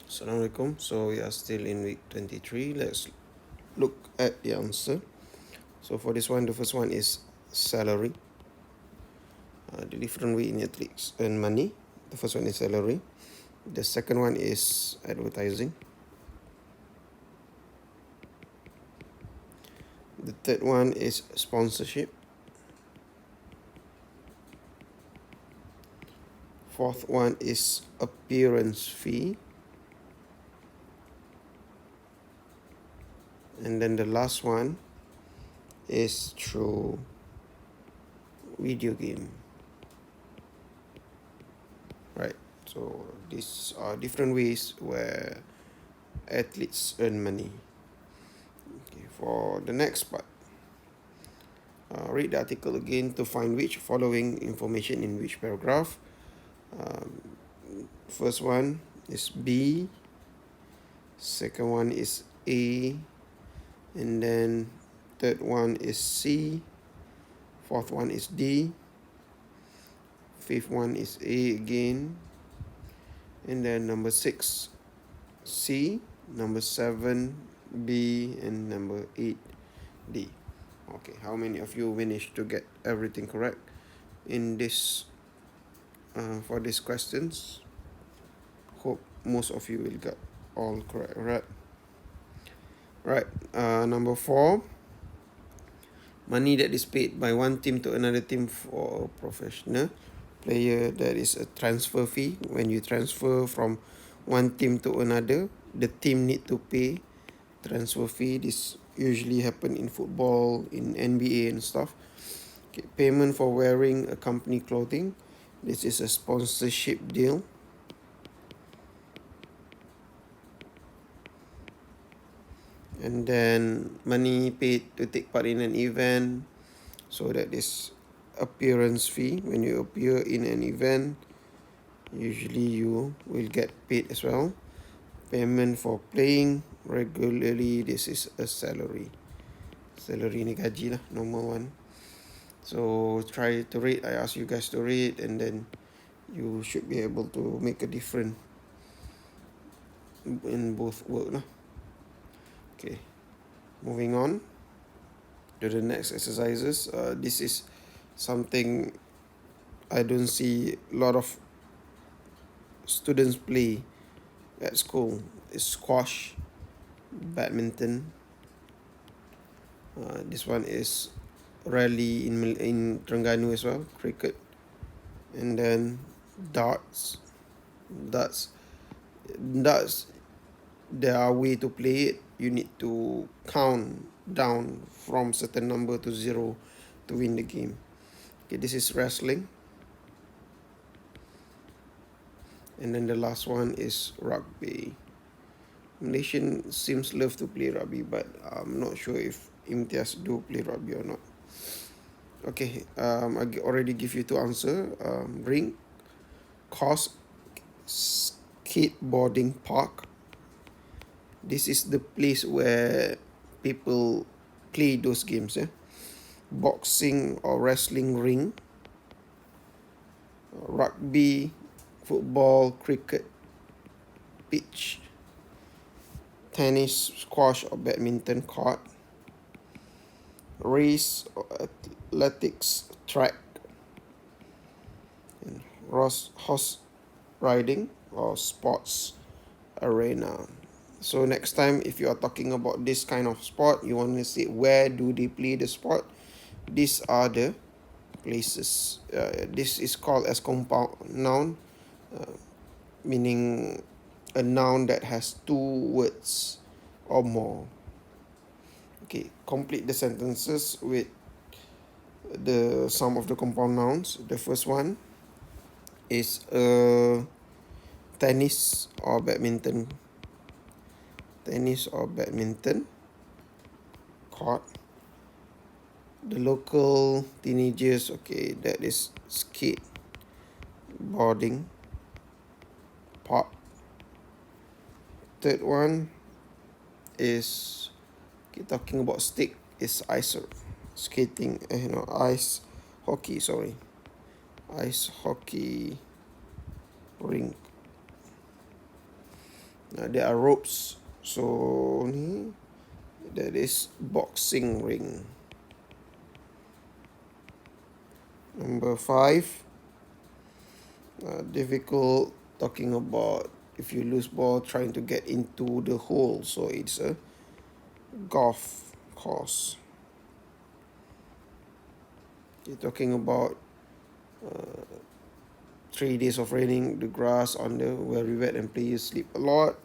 Assalamualaikum. So we are still in week 23. Let's look at the answer. So for this one, the first one is salary. The different way in athletes earn money. The first one is salary. The second one is advertising. The third one is sponsorship. Fourth one is appearance fee. And then the last one is through video game. Right. So these are different ways where athletes earn money. Okay, for the next part, read the article again to find which following information in which paragraph. First one is B, second one is A, and then third one is C, fourth one is D, fifth one is A again, and then number 6 C, number 7 B, and number 8 D. Okay, how many of you managed to get everything correct in this for these questions? Hope most of you will get all correct. Right. Number 4, money that is paid by one team to another team for a professional player. That is a transfer fee. When you transfer from one team to another, the team need to pay transfer fee. This usually happen in football, in NBA and stuff. Okay, payment for wearing a company clothing. This is a sponsorship deal. And then money paid to take part in an event. So that is appearance fee. When you appear in an event, usually you will get paid as well. Payment for playing regularly. This is a salary. Salary ni gaji lah, normal one. So try to read. I ask you guys to read, and then you should be able to make a difference in both work lah. Okay, moving on to the next exercises. This is something I don't see a lot of students play at school. It's squash, badminton. This one is rally in Terengganu as well, cricket. And then darts. Darts, there are way to play it. You need to count down from certain number to 0 to win the game. Okay, this is wrestling. And then the last one is rugby. Malaysian seems love to play rugby, but I'm not sure if Imtiaz do play rugby or not. Okay, I already give you two answer. Ring, course, skateboarding park. This is the place where people play those games. Boxing or wrestling ring. Rugby, football, cricket, pitch. Tennis, squash or badminton court. Race or athletics track. And horse riding or sports arena. So next time, if you are talking about this kind of sport, you want to say where do they play the sport? These are the places. This is called as compound noun, meaning a noun that has 2 words or more. Okay, complete the sentences with the sum of the compound nouns. The first one is tennis or badminton. Tennis or badminton court. The local teenagers, okay, that is skateboarding park. Third one is talking about stick is ice skating, ice hockey, ice hockey rink. There are ropes. So ni that is boxing ring. Number 5, difficult, talking about if you lose ball trying to get into the hole. So it's a golf course. You're talking about 3 days of raining, the grass on the very wet and players sleep a lot.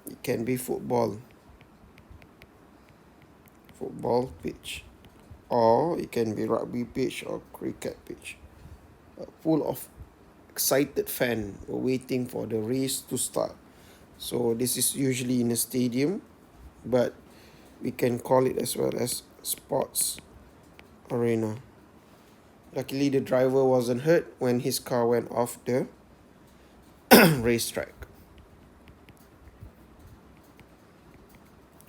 It can be football pitch, or it can be rugby pitch or cricket pitch. A pool of excited fans waiting for the race to start. So this is usually in a stadium, but we can call it as well as sports arena. Luckily, the driver wasn't hurt when his car went off the racetrack.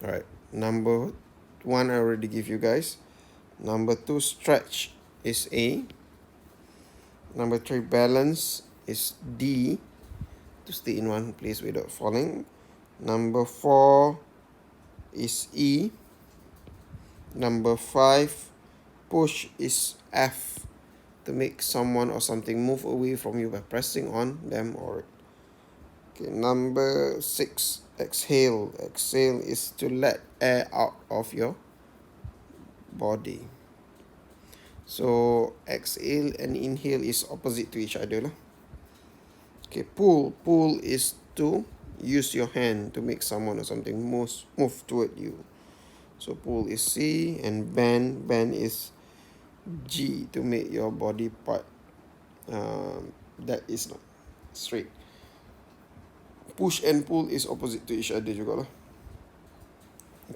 Alright, number 1 I already give you guys. Number 2, stretch is A. Number 3, balance is D, to stay in one place without falling. Number 4 is E. Number 5, push is F, to make someone or something move away from you by pressing on them or. Okay, number 6, exhale. Exhale is to let air out of your body. So exhale and inhale is opposite to each other lah. Okay, pull. Pull is to use your hand to make someone or something move toward you. So pull is C, and bend is G, to make your body part that is not straight. Push and pull is opposite to each other juga lah.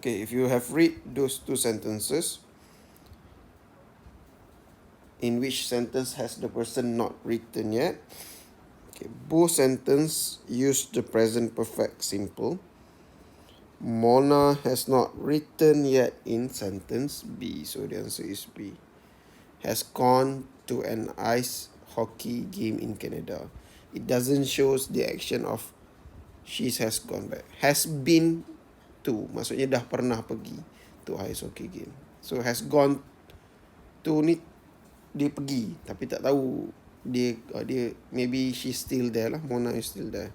Okay, if you have read those 2 sentences, in which sentence has the person not written yet? Okay, both sentence use the present perfect simple. Mona has not written yet in sentence B, so the answer is B. Has gone to an ice hockey game in Canada. It doesn't show the action of she has gone back. Has been to, maksudnya dah pernah pergi to ice hockey game. So has gone to ni dia pergi tapi tak tahu dia maybe she's still there lah. Mona is still there.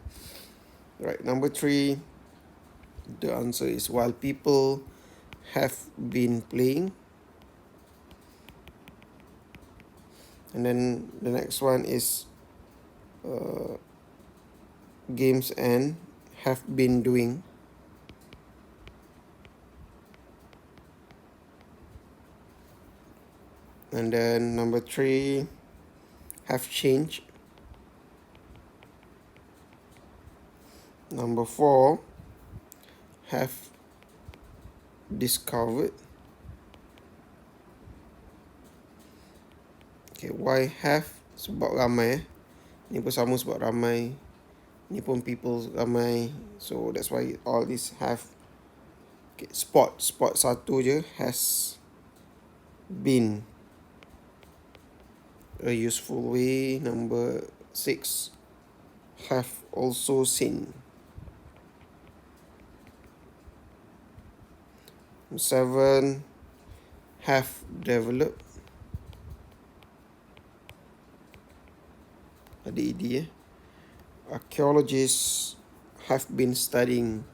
Right, number 3, the answer is while people have been playing. And then the next one is games and have been doing. And then number 3, have changed. Number 4, have discovered. Okay, why have? Sebab ramai. Ni pun sama sebab ramai. Ni pun people ramai. So that's why all these have. Okay, sport satu je, has been a useful way. Number 6, have also seen. 7, have developed. Ada ed Archaeologists have been studying.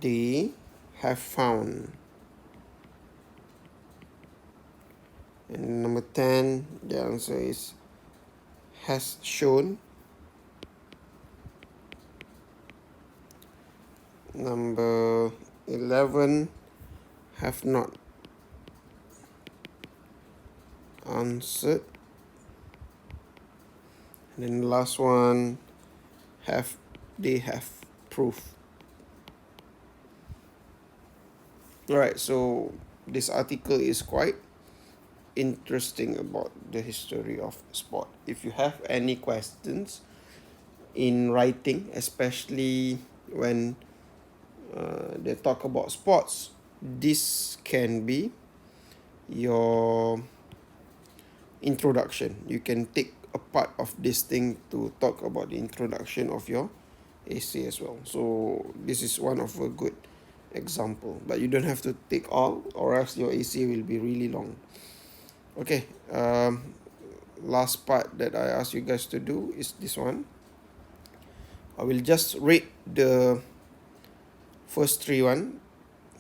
They have found. And number 10, the answer is has shown. Number 11, have not answered. And then the last one, they have proof. Alright, so this article is quite interesting about the history of sport. If you have any questions in writing, especially when they talk about sports, this can be your introduction. You can take a part of this thing to talk about the introduction of your essay as well. So this is one of a good example, but you don't have to take all, or else your essay will be really long. Okay, last part that I ask you guys to do is this one. I will just read the first three one,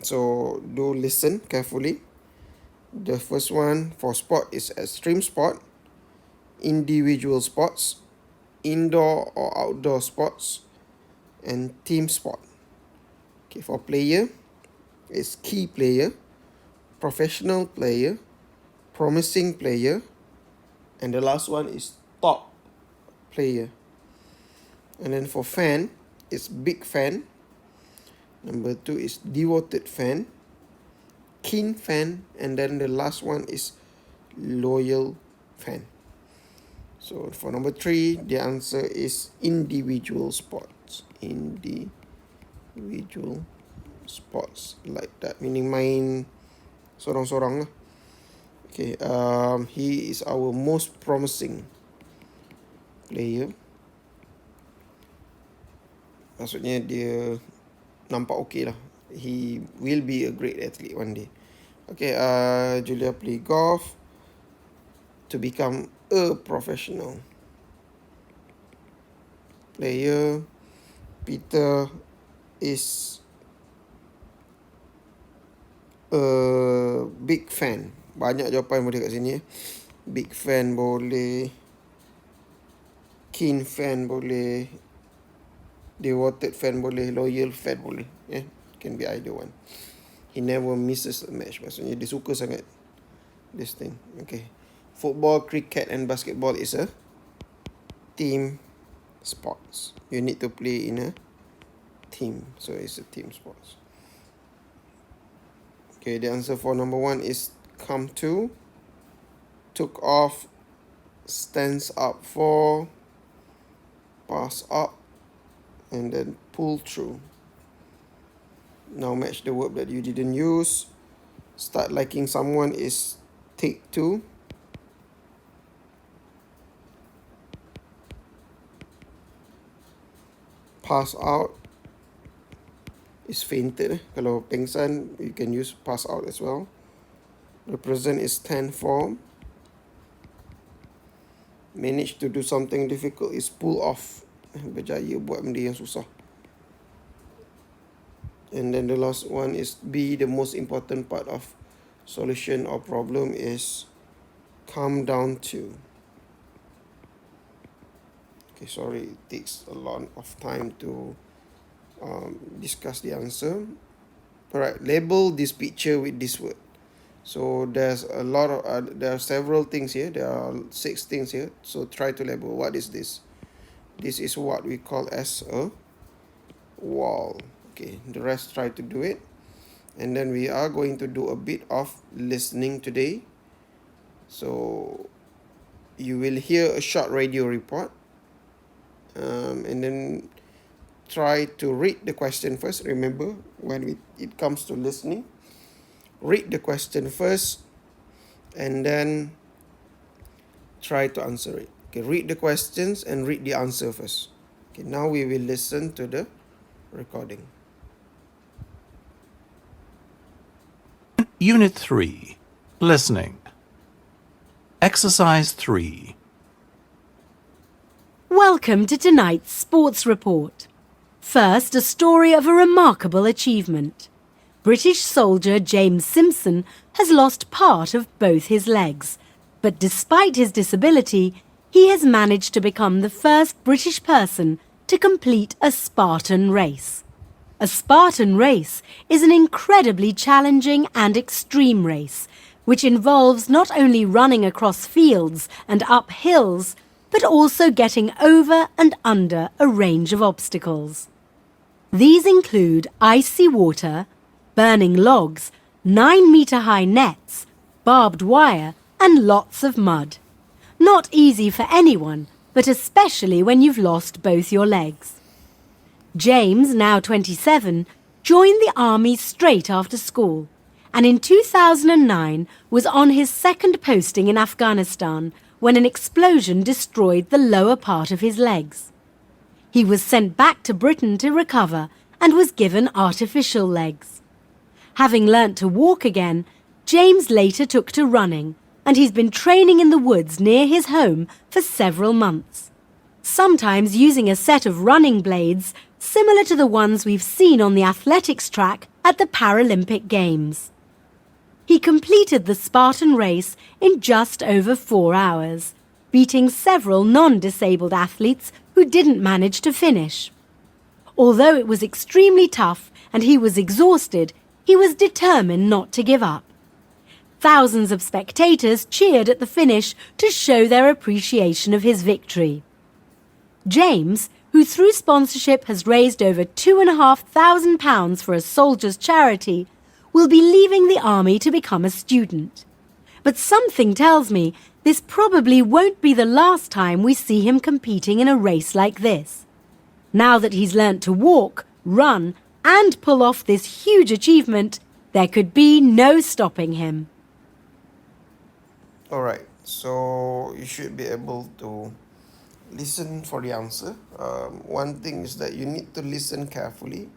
so do listen carefully. The first one for sport is extreme sport, individual sports, indoor or outdoor sports, and team sport. Okay, for player, it's key player, professional player, promising player, and the last one is top player. And then for fan, it's big fan. Number 2 is devoted fan, keen fan, and then the last one is loyal fan. So for number 3, the answer is individual sports. Individual sports, like that, meaning main sorang-sorang lah. Okay, he is our most promising player. Maksudnya dia nampak okay lah. He will be a great athlete one day. Okay, Julia play golf to become a professional player. Peter is a big fan. Banyak jawapan boleh kat sini. Big fan boleh, keen fan boleh, devoted fan boleh, loyal fan boleh. Can be either one. He never misses a match. Maksudnya dia suka sangat this thing. Okay. Football, cricket and basketball is a team sports. You need to play in a team. So it's a team sports. Okay, the answer for number 1 is come to, took off, stands up for, pass up, and then pull through. Now match the verb that you didn't use. Start liking someone is take to. Pass out is fainted. Kalau pengsan, you can use pass out as well. The present is stand for. Manage to do something difficult is pull off. Berjaya buat benda yang susah. And then the last one is B, the most important part of solution or problem is come down to. Okay, sorry, it takes a lot of time to discuss the answer. Alright, label this picture with this word. So there's a lot of, there are several things here. There are 6 things here. So try to label. What is this? This is what we call as a wall. Okay, the rest try to do it. And then we are going to do a bit of listening today. So you will hear a short radio report. And then try to read the question first. Remember, when it comes to listening, read the question first and then try to answer it. Okay, read the questions and read the answer first. Okay, now we will listen to the recording. Unit 3. Listening. Exercise 3. Welcome to tonight's sports report. First, a story of a remarkable achievement. British soldier James Simpson has lost part of both his legs, but despite his disability, he has managed to become the first British person to complete a Spartan race. A Spartan race is an incredibly challenging and extreme race, which involves not only running across fields and up hills, but also getting over and under a range of obstacles. These include icy water, burning logs, 9-metre-high nets, barbed wire, and lots of mud. Not easy for anyone, but especially when you've lost both your legs. James, now 27, joined the army straight after school, and in 2009 was on his second posting in Afghanistan, when an explosion destroyed the lower part of his legs. He was sent back to Britain to recover and was given artificial legs. Having learnt to walk again, James later took to running, and he's been training in the woods near his home for several months, sometimes using a set of running blades similar to the ones we've seen on the athletics track at the Paralympic Games. He completed the Spartan race in just over 4 hours, beating several non-disabled athletes who didn't manage to finish. Although it was extremely tough and he was exhausted, he was determined not to give up. Thousands of spectators cheered at the finish to show their appreciation of his victory. James, who through sponsorship has raised over £2,500 for a soldiers' charity, will be leaving the army to become a student. But something tells me this probably won't be the last time we see him competing in a race like this. Now that he's learnt to walk, run, and pull off this huge achievement, there could be no stopping him. Alright, so you should be able to listen for the answer. One thing is that you need to listen carefully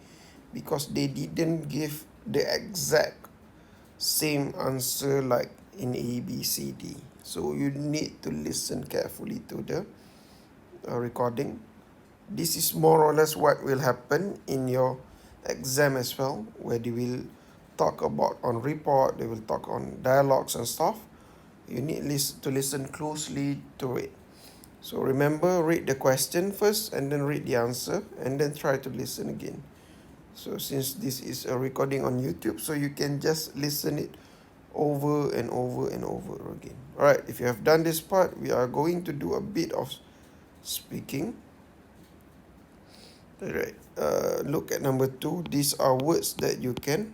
because they didn't give the exact same answer like in A, B, C, D. So you need to listen carefully to the recording. This is more or less what will happen in your exam as well, where they will talk about on report, they will talk on dialogues and stuff. You need to listen closely to it. So remember, read the question first and then read the answer and then try to listen again. So since this is a recording on YouTube, so you can just listen it over and over and over again. Alright, if you have done this part, we are going to do a bit of speaking. Alright, look at number 2. These are words that you can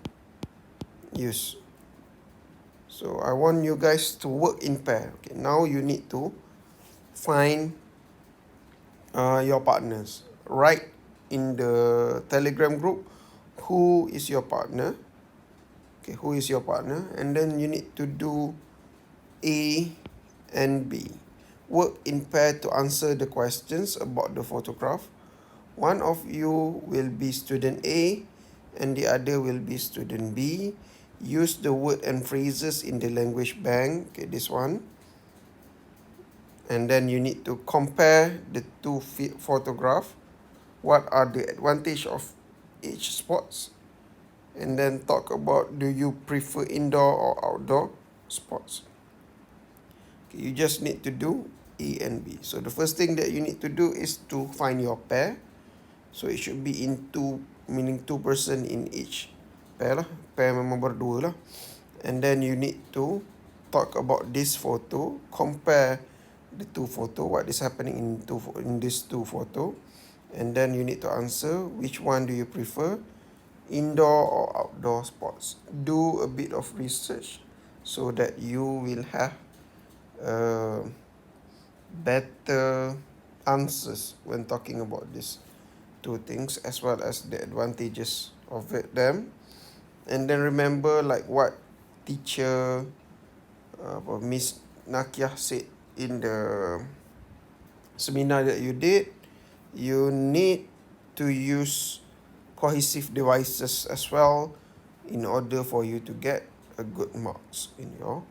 use. So I want you guys to work in pair. Okay, now you need to find your partners. Write in the Telegram group who is your partner. Okay, who is your partner? And then you need to do A and B. Work in pair to answer the questions about the photograph. One of you will be student A and the other will be student B. Use the word and phrases in the language bank. Okay, this one. And then you need to compare the two photographs. What are the advantages of each sports? And then talk about, do you prefer indoor or outdoor sports? Okay, you just need to do A and B. So the first thing that you need to do is to find your pair. So it should be in two, meaning 2 person in each pair lah. Pair memang berdua lah. And then you need to talk about this photo, compare the two photo, what is happening in these two photo, and then you need to answer which one do you prefer, indoor or outdoor sports. Do a bit of research so that you will have better answers when talking about these two things, as well as the advantages of them. And then remember, like what teacher Miss Nakia said in the seminar that you did, you need to use cohesive devices as well in order for you to get a good marks in your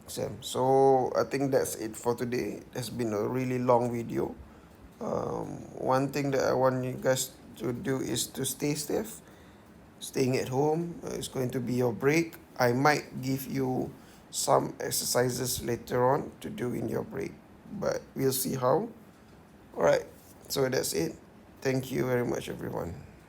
exam. So I think that's it for today. It has been a really long video. One thing that I want you guys to do is to stay safe. Staying at home is going to be your break. I might give you some exercises later on to do in your break, but we'll see how. Alright, so that's it. Thank you very much, everyone.